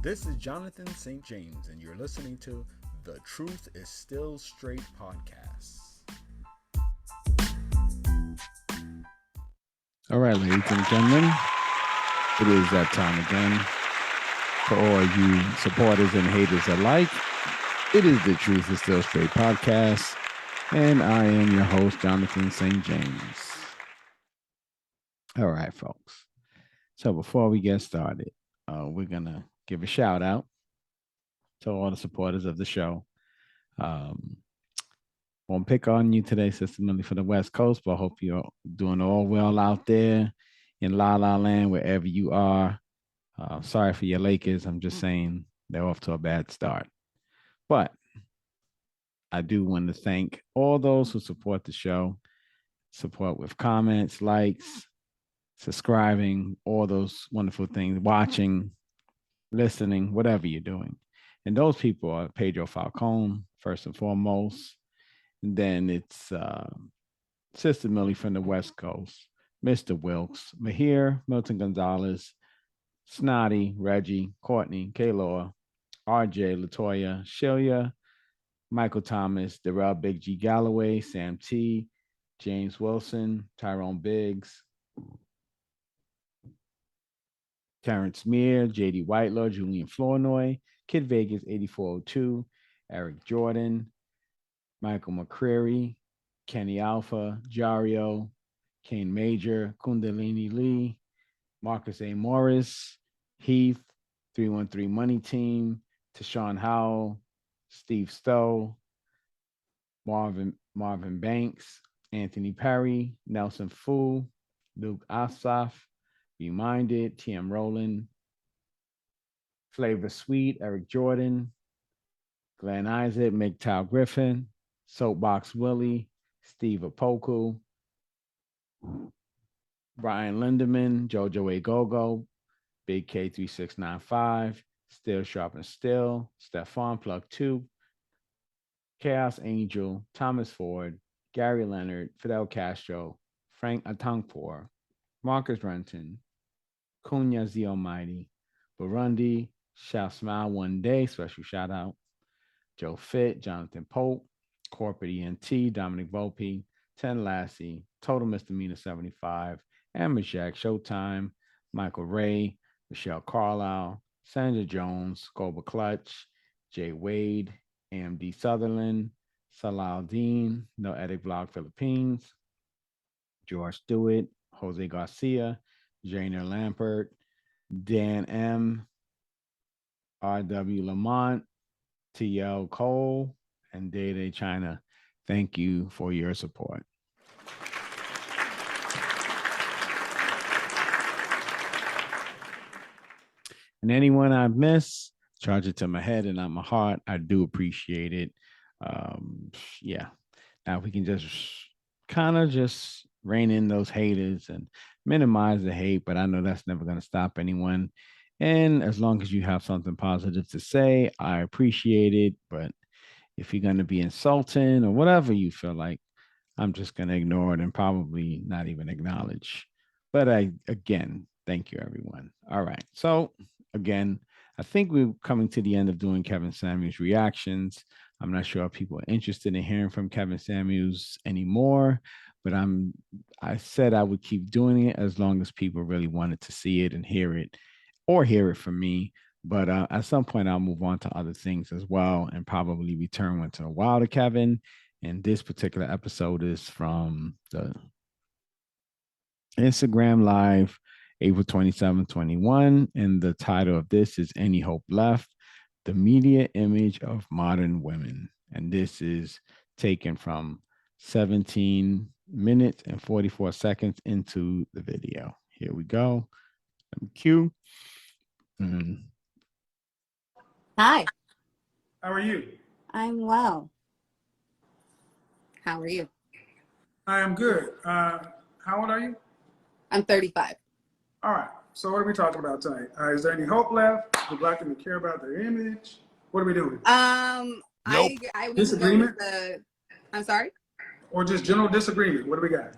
This is Jonathan St. James, and you're listening to The Truth is Still Straight podcast. All right, ladies and gentlemen, it is that time again. For all you supporters and haters alike, it is The Truth is Still Straight podcast, and I am your host, Jonathan St. James. All right, folks. So before we get started, we're going to give a shout out to all the supporters of the show. Won't pick on you today, Sister Millie, for the West Coast, but I hope you're doing all well out there in La La Land, wherever you are. Sorry for your Lakers. I'm just saying they're off to a bad start. But I do want to thank all those who support the show, support with comments, likes, subscribing, all those wonderful things, watching, listening, whatever you're doing. And those people are Pedro Falcone, first and foremost. And then it's Sister Millie from the West Coast, Mr. Wilkes, Mahir, Milton Gonzalez, Snotty, Reggie, Courtney, Kaylor, RJ, Latoya, Shelia, Michael Thomas, Darrell Big G Galloway, Sam T, James Wilson, Tyrone Biggs, Terrence Meir, JD Whitelaw, Julian Flournoy, Kid Vegas 8402, Eric Jordan, Michael McCreary, Kenny Alpha, Jario, Kane Major, Kundalini Lee, Marcus A. Morris, Heath, 313 Money Team, Tashawn Howell, Steve Stowe, Marvin Banks, Anthony Perry, Nelson Fu, Luke Asaf, Be Minded, TM Rowland, Flavor Sweet, Eric Jordan, Glenn Isaac, MGTOW Griffin, Soapbox Willie, Steve Apoku, Brian Lindeman, Jojo A. Gogo, Big K3695, Still Sharp and Still, Stefan Plug 2, Chaos Angel, Thomas Ford, Gary Leonard, Fidel Castro, Frank Atankpour, Marcus Renton, Kunya Z Almighty, Burundi, Shall Smile One Day, special shout out, Joe Fit, Jonathan Pope, Corporate ENT, Dominic Volpe, 10 Lassie, Total Misdemeanor 75, Amber Jack, Showtime, Michael Ray, Michelle Carlisle, Sandra Jones, Goba Clutch, Jay Wade, AMD Sutherland, Salah Dean, No Edit Vlog Philippines, George Stewart, Jose Garcia, Jainer Lampert, Dan M, R.W. Lamont, T.L. Cole, and Day Day China. Thank you for your support. And anyone I've missed, charge it to my head and not my heart. I do appreciate it. Yeah. Now, if we can just kind of just rein in those haters and minimize the hate, but I know that's never going to stop anyone. And as long as you have something positive to say, I appreciate it. But if you're going to be insulting or whatever you feel like, I'm just going to ignore it and probably not even acknowledge. But again, thank you, everyone. All right. So again, I think we're coming to the end of doing Kevin Samuels reactions. I'm not sure if people are interested in hearing from Kevin Samuels anymore, but I said I would keep doing it as long as people really wanted to see it and hear it, or hear it from me. But at some point, I'll move on to other things as well and probably return once in a while to Kevin. And this particular episode is from the Instagram Live, April 27, 21. And the title of this is Any Hope Left? The Media Image of Modern Women. And this is taken from 17 minutes and 44 seconds into the video. Here we go. Let me cue. Hi. How are you? I'm well. How are you? I am good. How old are you? I'm 35. All right. So what are we talking about tonight? Is there any hope left? Do Black women care about their image? What are we doing? Nope. I Disagreement? I'm sorry? Or just general disagreement? What do we got?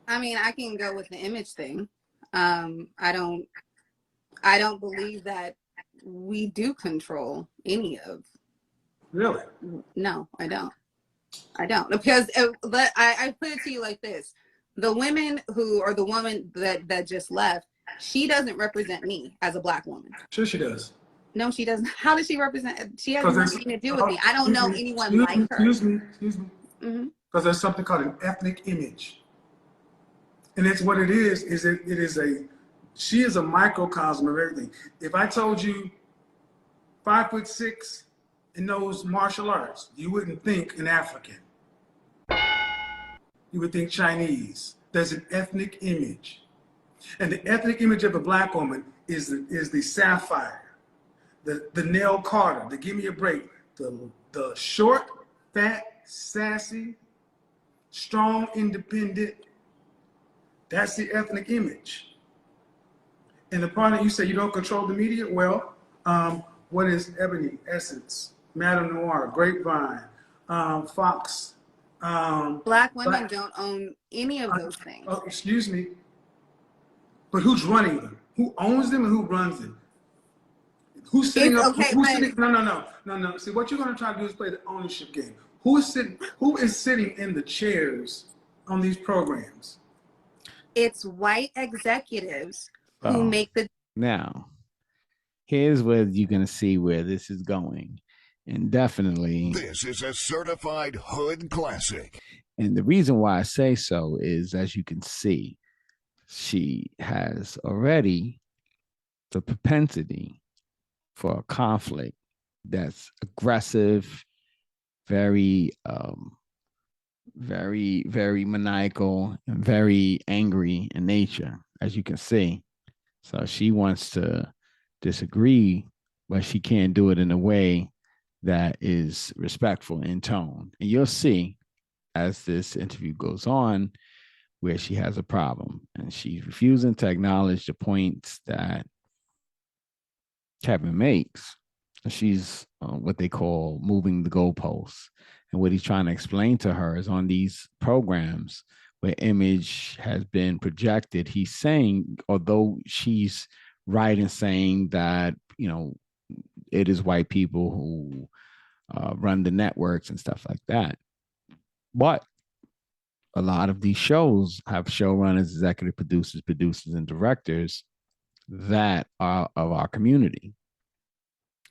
I mean, I can go with the image thing. I don't believe that we do control any of. Really? No, I don't. Because I put it to you like this: the women who, or the woman that just left, she doesn't represent me as a Black woman. Sure, she does. No, she doesn't. How does she represent? She has nothing to do with me. I don't know anyone like her. Excuse me. Because there's something called an ethnic image, and it's what it is. She is a microcosm of everything. If I told you 5'6" and knows martial arts, you wouldn't think an African. You would think Chinese. There's an ethnic image, and the ethnic image of a Black woman is the sapphire, the nail Carter, the give me a break, the short, fat, sassy, strong, independent. That's the ethnic image. And the part that you say you don't control the media, well, what is Ebony, Essence, Madame Noir, Grapevine, Fox? Black women don't own any of those things. Oh, excuse me. But who's running them? Who owns them and who runs them? Who's sitting up? Okay, No. See, what you're going to try to do is play the ownership game. Who is sitting in the chairs on these programs? It's white executives who make the. Now, here's where you're going to see where this is going. And definitely, this is a certified hood classic. And the reason why I say so is, as you can see, she has already the propensity for a conflict that's aggressive, very, very maniacal, and very angry in nature, as you can see. So she wants to disagree, but she can't do it in a way that is respectful in tone. And you'll see as this interview goes on where she has a problem, and she's refusing to acknowledge the points that Kevin makes. She's what they call moving the goalposts. And what he's trying to explain to her is, on these programs where image has been projected, he's saying, although she's right in saying that, it is white people who run the networks and stuff like that. But a lot of these shows have showrunners, executive producers, and directors that are of our community.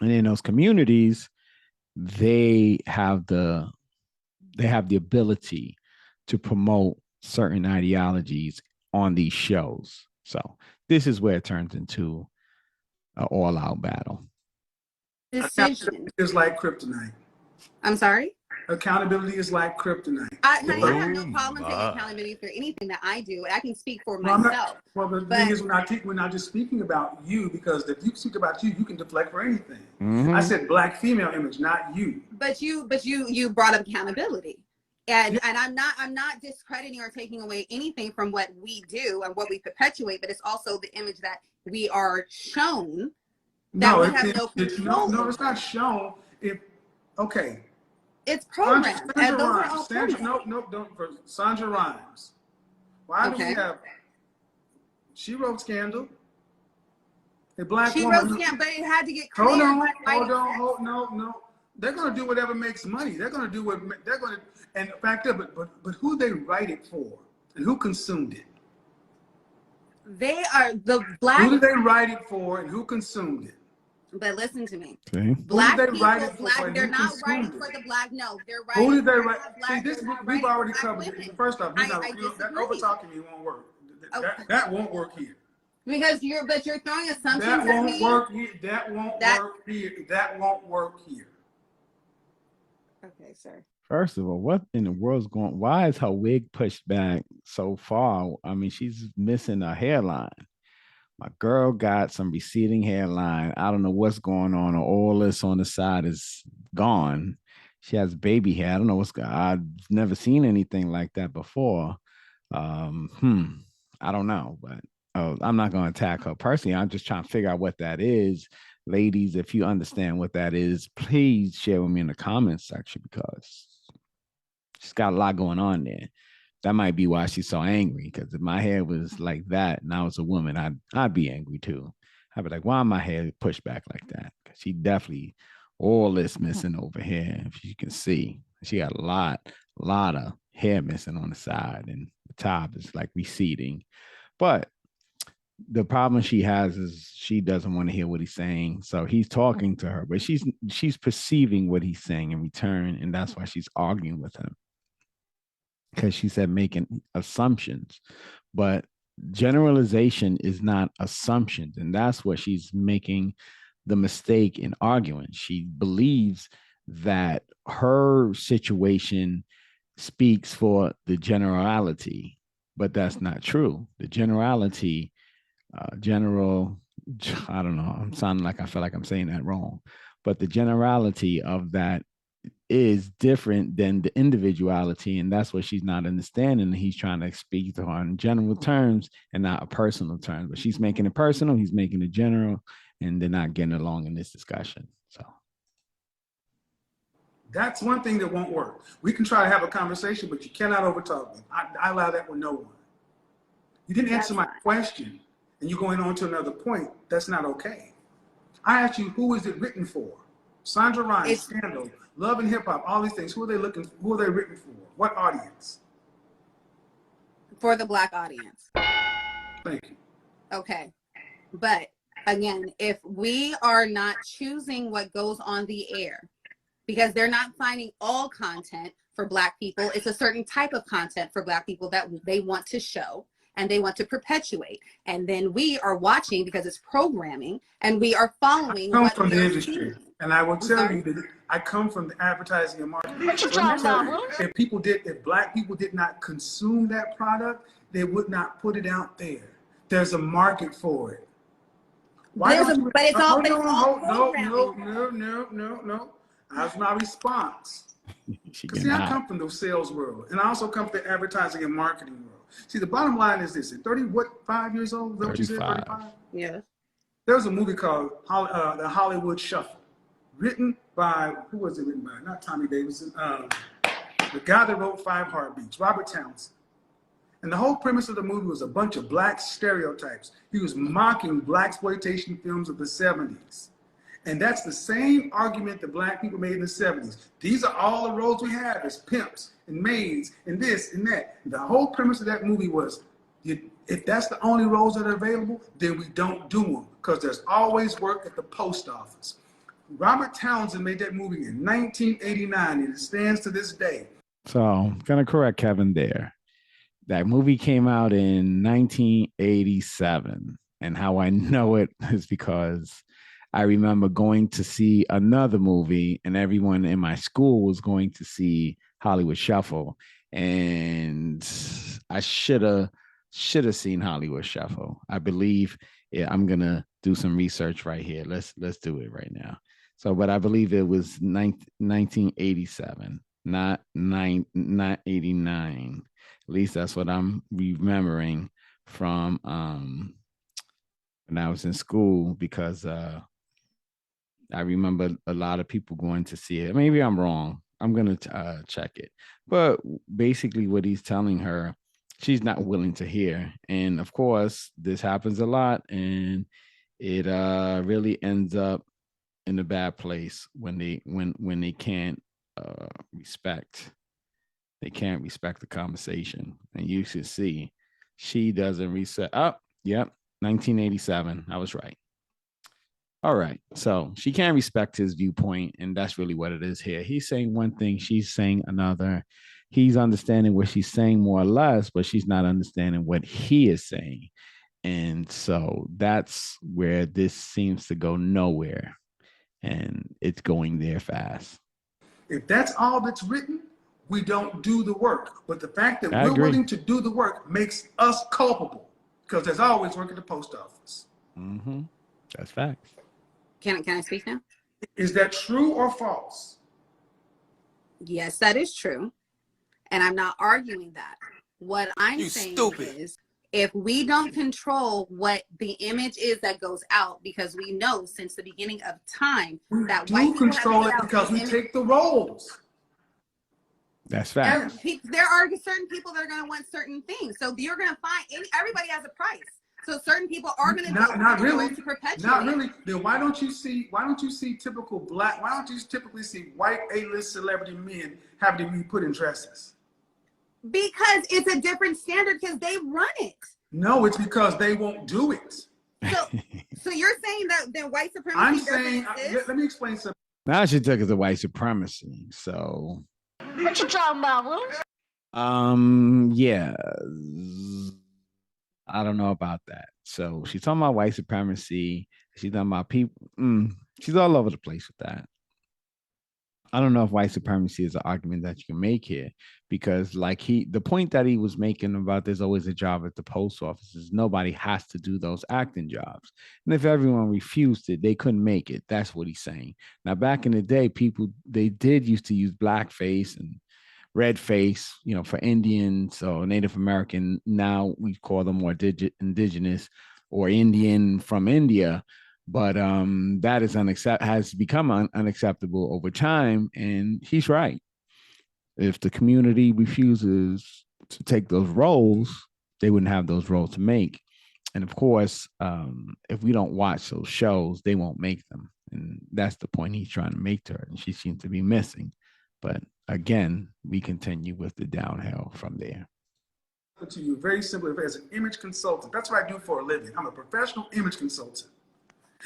And in those communities, they have the ability to promote certain ideologies on these shows. So this is where it turns into an all-out battle. Decision is like kryptonite. I'm sorry? Accountability is like kryptonite. I have no problem taking accountability for anything that I do. I can speak for myself. The thing is, we're not just speaking about you, because if you speak about you, you can deflect for anything. Mm-hmm. I said Black female image, not you. But you brought up accountability. And I'm not discrediting or taking away anything from what we do and what we perpetuate, but it's also the image that we are shown that we have no control. No, it's not shown. Okay. It's programmed. Sandra Rhimes. Why do we have? She wrote Scandal. A Black woman. She wrote Scandal, but it had to get clear. Hold on. No. They're going to do whatever makes money. They're going to do what they're going to. And in fact, but who they write it for and who consumed it? They are the Black. Who did they write it for and who consumed it? But listen to me. Okay. Black people, they're not writing for the Black. No, they're writing. Who did they write? See, this we've already covered it. First off, that over talking me won't work. That won't work here. Because you're throwing assumptions. That won't work here. That won't work here. Okay, sir. First of all, what in the world's going? Why is her wig pushed back so far? I mean, she's missing a hairline. My girl got some receding hairline. I don't know what's going on. All this on the side is gone. She has baby hair. I don't know what's going on. I've never seen anything like that before. I don't know, but I'm not going to attack her personally. I'm just trying to figure out what that is. Ladies, if you understand what that is, please share with me in the comments section, because she's got a lot going on there. That might be why she's so angry, because if my hair was like that and I was a woman, I'd be angry too. I'd be like, why am my hair pushed back like that? Because she definitely all this missing over here. If you can see, she got a lot of hair missing on the side, and the top is like receding. But the problem she has is she doesn't want to hear what he's saying. So he's talking to her, but she's perceiving what he's saying in return, and that's why she's arguing with him. Because she said making assumptions, but generalization is not assumptions, and that's what she's making the mistake in arguing. She believes that her situation speaks for the generality, but that's not true. The generality, general, I don't know, I'm sounding like I feel like I'm saying that wrong, but the generality of that is different than the individuality, and that's what she's not understanding. He's trying to speak to her in general terms and not a personal terms, but she's making it personal, he's making it general, and they're not getting along in this discussion. So that's one thing that won't work. We can try to have a conversation, but you cannot overtalk me. I allow that with no one. You didn't answer my question, and you're going on to another point. That's not okay. I asked you, who is it written for? Sandra Rhimes, Scandal, Love and Hip Hop, all these things. Who are they written for? What audience? For the Black audience. Thank you. Okay. But again, if we are not choosing what goes on the air, because they're not finding all content for Black people, it's a certain type of content for Black people that they want to show and they want to perpetuate. And then we are watching because it's programming, and we are following I come what from the industry, seeing. and I will tell you that I come from the advertising and marketing. What you talking about, bro? If Black people did not consume that product, they would not put it out there. There's a market for it. But it's all programming. No. That's my response. Because see, I come from the sales world, and I also come from the advertising and marketing world. See, the bottom line is this: at 5 years old? Is that what you said? 35. Yeah. There was a movie called The Hollywood Shuffle, written by, who was it written by? Not Tommy Davidson. The guy that wrote 5 Heartbeats, Robert Townsend. And the whole premise of the movie was a bunch of Black stereotypes. He was mocking Blaxploitation films of the 70s. And that's the same argument that Black people made in the 70s. These are all the roles we have as pimps and maids and this and that. And the whole premise of that movie was, if that's the only roles that are available, then we don't do them, because there's always work at the post office. Robert Townsend made that movie in 1989, and it stands to this day. So I'm going to correct Kevin there. That movie came out in 1987. And how I know it is because I remember going to see another movie, and everyone in my school was going to see Hollywood Shuffle. And I should have seen Hollywood Shuffle. I believe I'm going to do some research right here. Let's do it right now. So, but I believe it was 1987, not 89. At least that's what I'm remembering from when I was in school, because I remember a lot of people going to see it. Maybe I'm wrong. I'm going to check it. But basically what he's telling her, she's not willing to hear. And of course, this happens a lot, and it really ends up in a bad place when they can't respect. They can't respect the conversation. And you should see, she doesn't reset. Oh, yep, 1987. I was right. All right. So she can't respect his viewpoint, and that's really what it is here. He's saying one thing, she's saying another. He's understanding what she's saying more or less, but she's not understanding what he is saying. And so that's where this seems to go nowhere, and it's going there fast. If that's all that's written, we don't do the work. But the fact that we're willing to do the work makes us culpable, because there's always work at the post office. Mm-hmm. That's facts. Can I speak now? Is that true or false? Yes, that is true. And I'm not arguing that. What I'm saying is, if we don't control what the image is that goes out, because we know since the beginning of time that white people control it because we take the roles. That's fact. There are certain people that are going to want certain things. So you're going to find everybody has a price. So certain people are going to go not really to perpetuate. Not really. Then why don't you see typical black? Why don't you typically see white A-list celebrity men having to be put in dresses? Because it's a different standard because they run it. No, it's because they won't do it. So you're saying that white supremacy I'm doesn't saying, exist? let me explain something. Now she took it to white supremacy. So What you talking about, Willis? Yeah. I don't know about that. So she's talking about white supremacy. She's talking about people. She's all over the place with that. I don't know if white supremacy is an argument that you can make here, because like the point that he was making about there's always a job at the post office is nobody has to do those acting jobs. And if everyone refused it, they couldn't make it. That's what he's saying. Now, back in the day, they did used to use blackface and red face, for Indians or Native American. Now we call them more indigenous or Indian from India. But that is has become unacceptable over time. And he's right. If the community refuses to take those roles, they wouldn't have those roles to make. And of course, if we don't watch those shows, they won't make them. And that's the point he's trying to make to her. And she seems to be missing. But again, we continue with the downhill from there. To you, very simply, as an image consultant, that's what I do for a living. I'm a professional image consultant.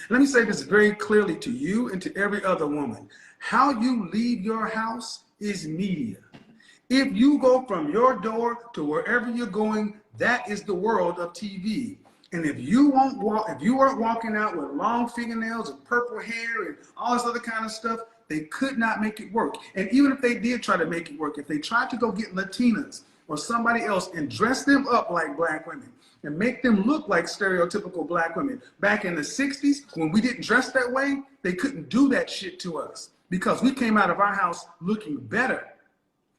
Let me say this very clearly to you and to every other woman. How you leave your house is media. If you go from your door to wherever you're going, that is the world of TV. And if you weren't walking out with long fingernails and purple hair and all this other kind of stuff, they could not make it work. And even if they did try to make it work, if they tried to go get Latinas or somebody else and dress them up like black women and make them look like stereotypical black women, back in the 60s, when we didn't dress that way, they couldn't do that shit to us because we came out of our house looking better.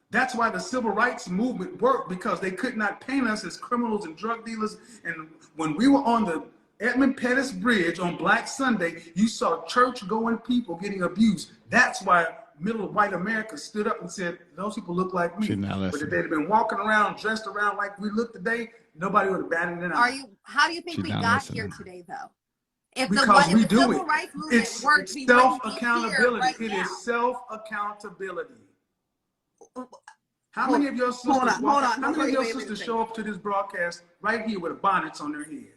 That's why the civil rights movement worked, because they could not paint us as criminals and drug dealers. And when we were on the Edmund Pettus Bridge on Black Sunday, you saw church-going people getting abused. That's why middle white America stood up and said, those people look like me. But if they'd have been walking around, dressed around like we look today, nobody would have batted an eye. How do you think we got here today, though? Because we do it. It's self-accountability. Right, it is self-accountability. How many of your sisters, show up to this broadcast right here with bonnets on their head?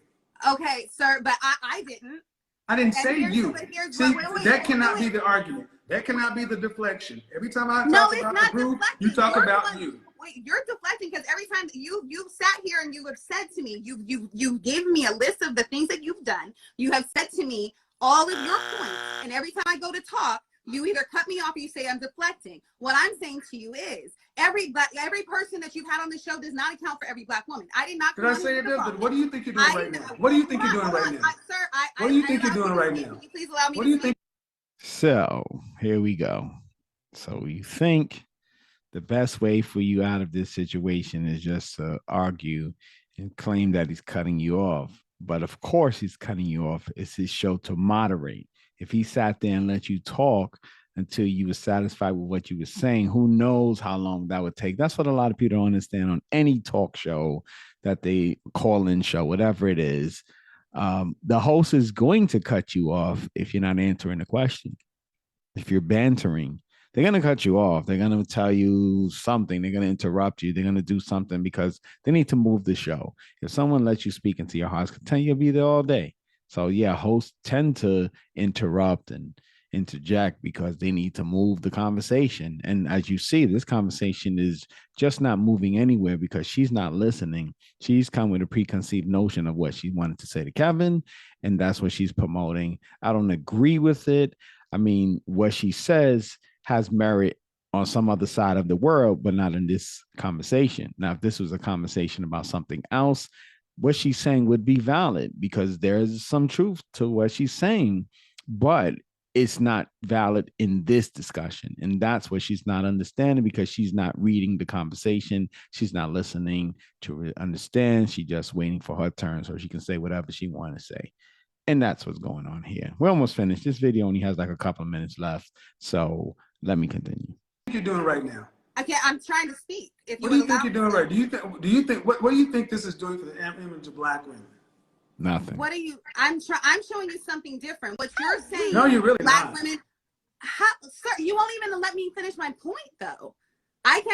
Okay, sir, but I didn't. I didn't say you. See, that cannot be the argument. That cannot be the deflection. Every time I talk about the group, you talk about you. Wait, you're deflecting because every time you've sat here and you have said to me, you gave me a list of the things that you've done. You have said to me all of your points, and every time I go to talk, you either cut me off or you say I'm deflecting. What I'm saying to you is every person that you've had on the show does not account for every black woman. I did not. Did I say it does? What do you think you're doing right now? What do you think you're doing right now? Sir, what do you think you're doing right now? Can you please allow me what do you think? So here we go. So you think the best way for you out of this situation is just to argue and claim that he's cutting you off. But of course he's cutting you off. It's his show to moderate. If he sat there and let you talk until you were satisfied with what you were saying, who knows how long that would take? That's what a lot of people don't understand on any talk show that they call-in show, whatever it is. The host is going to cut you off if you're not answering the question. If you're bantering, they're going to cut you off. They're going to tell you something. They're going to interrupt you. They're going to do something because they need to move the show. If someone lets you speak into your heart's content, you'll be there all day. So yeah, hosts tend to interrupt and interject because they need to move the conversation. And as you see, this conversation is just not moving anywhere because she's not listening. She's come with a preconceived notion of what she wanted to say to Kevin, and that's what she's promoting. I don't agree with it. I mean, what she says has merit on some other side of the world, but not in this conversation. Now, if this was a conversation about something else, what she's saying would be valid because there's some truth to what she's saying, but it's not valid in this discussion. And that's what she's not understanding because she's not reading the conversation. She's not listening to understand. She's just waiting for her turn so she can say whatever she wants to say. And that's what's going on here. We're almost finished. This video only has like a couple of minutes left. So let me continue. What are you doing right now? I'm trying to speak. What do you think you're doing right? Do you think what do you think this is doing for the image of black women? Nothing. What are you? I'm showing you something different. What you're saying? No, you're really black not. women. Sir, you won't even let me finish my point, though.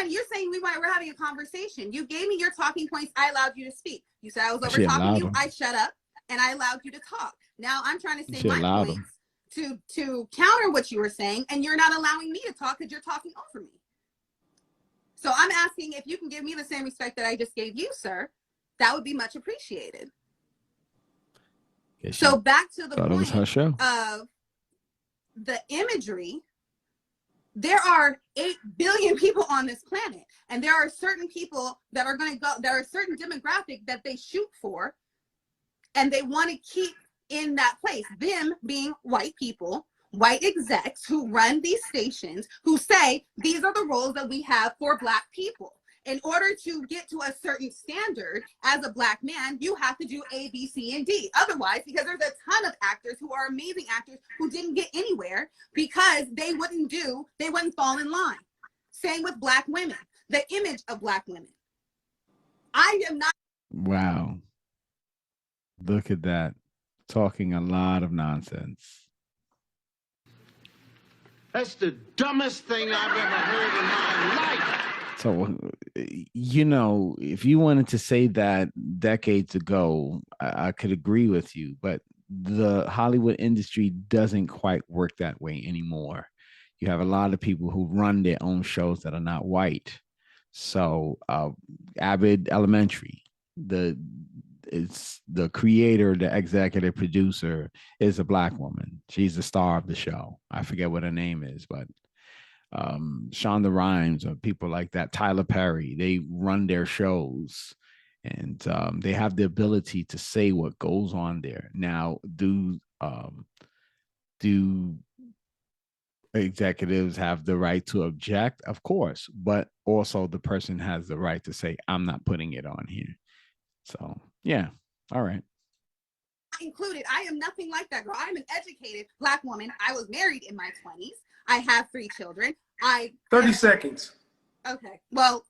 You're saying we're having a conversation. You gave me your talking points. I allowed you to speak. You said I was over talking you. I shut up and I allowed you to talk. Now I'm trying to say my points to counter what you were saying, and you're not allowing me to talk because you're talking over me. So I'm asking if you can give me the same respect that I just gave you, sir. That would be much appreciated. So back to the point of the imagery. There are 8 billion people on this planet, and there are certain people that are going to go, there are certain demographic that they shoot for, and they want to keep in that place. Them being white people, white execs who run these stations, who say, these are the roles that we have for Black people. In order to get to a certain standard as a Black man, you have to do A, B, C, and D. Otherwise, because there's a ton of actors who are amazing actors who didn't get anywhere because they wouldn't fall in line. Same with Black women, the image of Black women. I am not. Wow. Look at that. Talking a lot of nonsense. That's the dumbest thing I've ever heard in my life. So, you know, if you wanted to say that decades ago, I could agree with you, but the Hollywood industry doesn't quite work that way anymore. You have a lot of people who run their own shows that are not white. So, Abbott Elementary, it's the creator, the executive producer is a Black woman. She's the star of the show. I forget what her name is, but Shonda Rhimes or people like that, Tyler Perry, they run their shows and they have the ability to say what goes on there. Now, do executives have the right to object? Of course, but also the person has the right to say, I'm not putting it on here. So, yeah. All right. Included. I am nothing like that, girl. I'm an educated Black woman. I was married in my 20s. I have 3 children. 30 seconds. Okay. Well,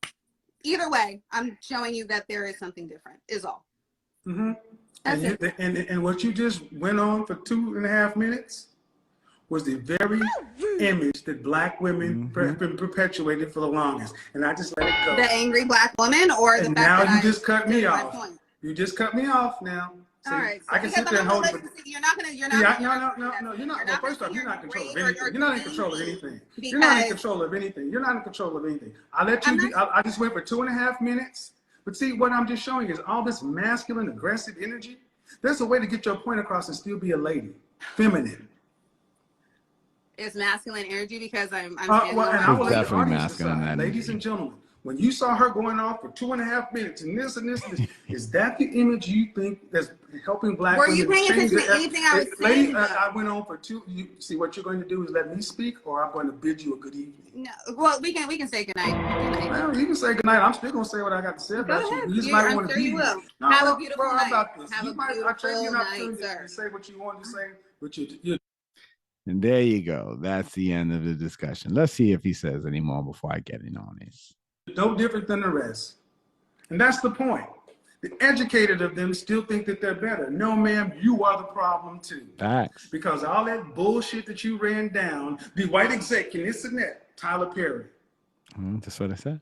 either way, I'm showing you that there is something different, is all. Mm-hmm. And what you just went on for 2.5 minutes was the very image that Black women have been perpetuated for the longest. And I just let it go. The angry Black woman, or the fact now that you just cut me off. You just cut me off now. See, all right. So I can sit there and hold it. You're not gonna. No. You're not. Well, first off, you're not in control of anything. You're not in control of anything. You're not in control of anything. You're not in control of anything. I let you. I just went for 2.5 minutes. But see, what I'm just showing is all this masculine, aggressive energy. There's a way to get your point across and still be a lady, feminine. It's masculine energy because I'm definitely masculine. Ladies and gentlemen, when you saw her going off for 2.5 minutes and this and this, is that the image you think that's helping Black women? Were you paying attention to anything I was saying? I went on for 2. You see what you're going to do is let me speak, or I'm going to bid you a good evening. No, well, we can say goodnight. Well, you can say goodnight. I'm still going to say what I got to say about you. You just might want to be. No, have a beautiful night. About this. Have you a might, beautiful night, sir. To say what you want to say, but you. And there you go. That's the end of the discussion. Let's see if he says any more before I get in on this. No different than the rest. And that's the point. The educated of them still think that they're better. No, ma'am, you are the problem too. Facts. Because all that bullshit that you ran down, the white exec and this and that, Tyler Perry. That's what I said.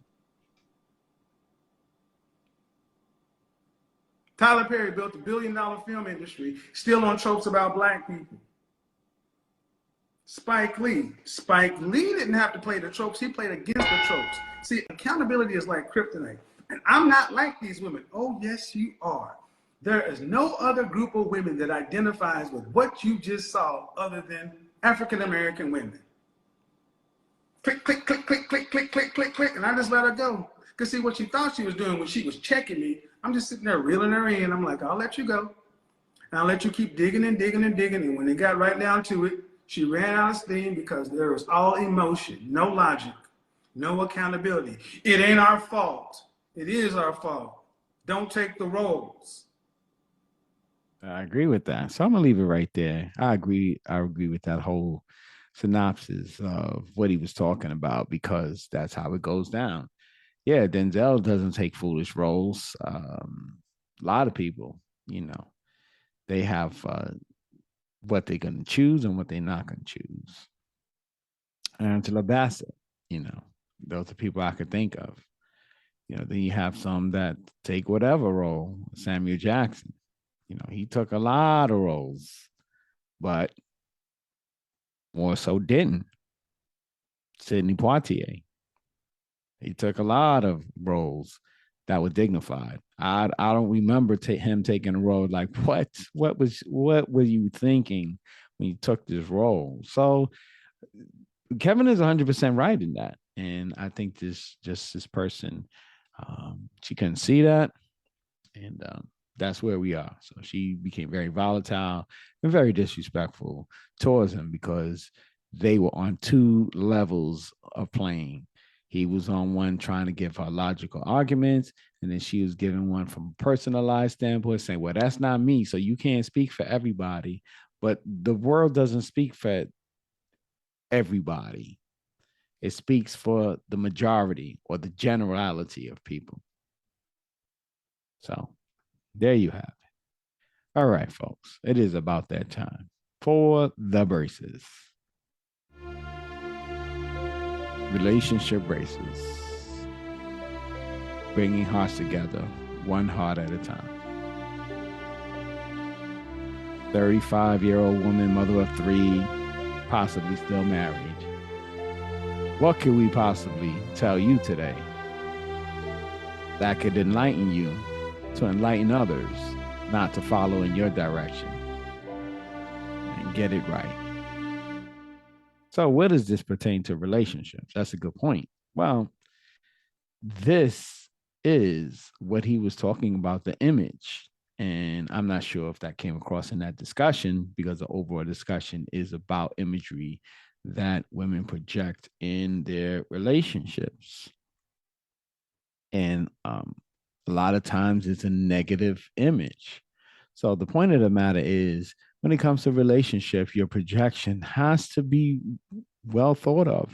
Tyler Perry built a $1 billion film industry, still on tropes about Black people. Spike Lee didn't have to play the tropes. He played against the tropes. See, accountability is like kryptonite. And I'm not like these women. Oh, yes, you are. There is no other group of women that identifies with what you just saw other than African-American women. Click, click, click, click, click, click, click, click, click. And I just let her go. Because see, what she thought she was doing when she was checking me, I'm just sitting there reeling her in. I'm like, I'll let you go. And I'll let you keep digging and digging and digging. And when it got right down to it, she ran out of steam because there was all emotion, no logic, no accountability. It ain't our fault. It is our fault. Don't take the roles. I agree with that. So I'm gonna leave it right there. I agree with that whole synopsis of what he was talking about because that's how it goes down. Yeah, Denzel doesn't take foolish roles. A lot of people, you know, they have what they're going to choose and what they're not going to choose. Angela Bassett, those are people I could think of. Then you have some that take whatever role. Samuel Jackson, he took a lot of roles, but more so didn't. Sidney Poitier, he took a lot of roles that were dignified. I don't remember him taking a role like, what were you thinking when you took this role? So Kevin is 100% right in that. And I think this person, she couldn't see that. And that's where we are. So she became very volatile and very disrespectful towards him because they were on two levels of playing. He was on one trying to give her logical arguments, and then she was giving one from a personalized standpoint, saying, well, that's not me, so you can't speak for everybody. But the world doesn't speak for everybody. It speaks for the majority or the generality of people. So there you have it. All right, folks, it is about that time for the braces. Relationship braces. Bringing hearts together, one heart at a time. 35-year-old woman, mother of 3, possibly still married. What could we possibly tell you today that could enlighten you to enlighten others not to follow in your direction and get it right? So what does this pertain to relationships? That's a good point. Well, this is what he was talking about, the image. And I'm not sure if that came across in that discussion, because the overall discussion is about imagery that women project in their relationships. And a lot of times it's a negative image. So the point of the matter is, when it comes to relationship, your projection has to be well thought of,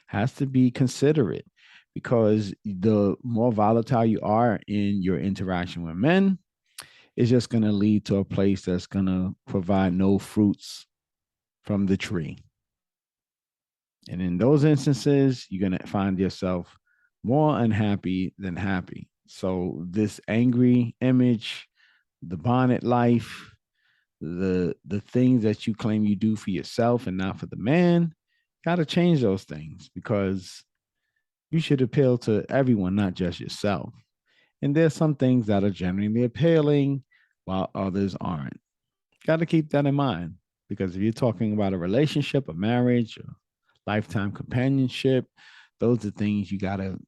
has to be considerate, because the more volatile you are in your interaction with men, it's just going to lead to a place that's going to provide no fruits from the tree. And in those instances, you're going to find yourself more unhappy than happy. So this angry image, the bonnet life, the things that you claim you do for yourself and not for the man, got to change those things, because you should appeal to everyone, not just yourself. And there's some things that are genuinely appealing while others aren't. Got to keep that in mind, because if you're talking about a relationship, a marriage, or lifetime companionship, those are things you got to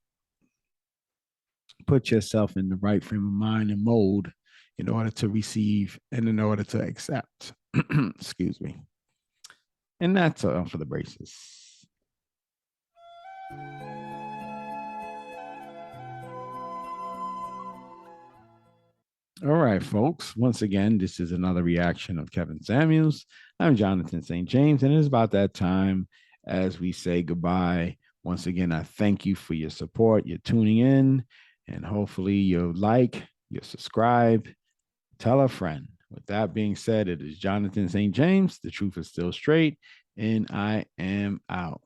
put yourself in the right frame of mind and mode in order to receive and in order to accept. Excuse me. And that's all for the braces. All right, folks. Once again, this is another reaction of Kevin Samuels. I'm Jonathan St. James, and it is about that time as we say goodbye. Once again, I thank you for your support, your tuning in, and hopefully you'll like, you'll subscribe, tell a friend. With that being said, it is Jonathan St. James. The truth is still straight, and I am out.